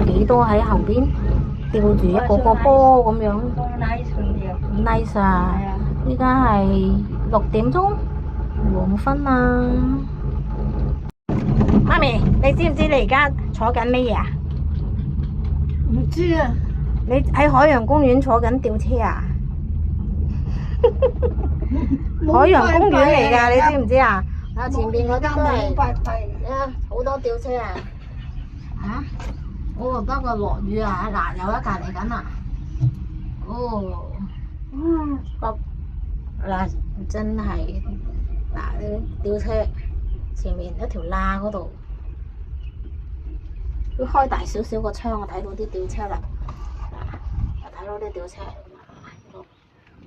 幾多喺後邊吊住一個個波咁樣 ，nice 啊！依家係6點鐘，黃昏啦。媽咪，你知唔知你而家坐緊咩嘢啊？唔知啊，你喺海洋公園坐緊吊車啊？海洋公園嚟㗎，你知唔知啊？啊，前邊嗰啲都係啊，好多吊車啊！嚇？哦，不過落雨啊，嗱，有一架嚟緊啦。哦，嗱，真係嗱啲吊車前面一條罅嗰度，要開大少少個窗，我睇到啲吊車啦。睇到啲吊車，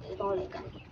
幾多嚟緊？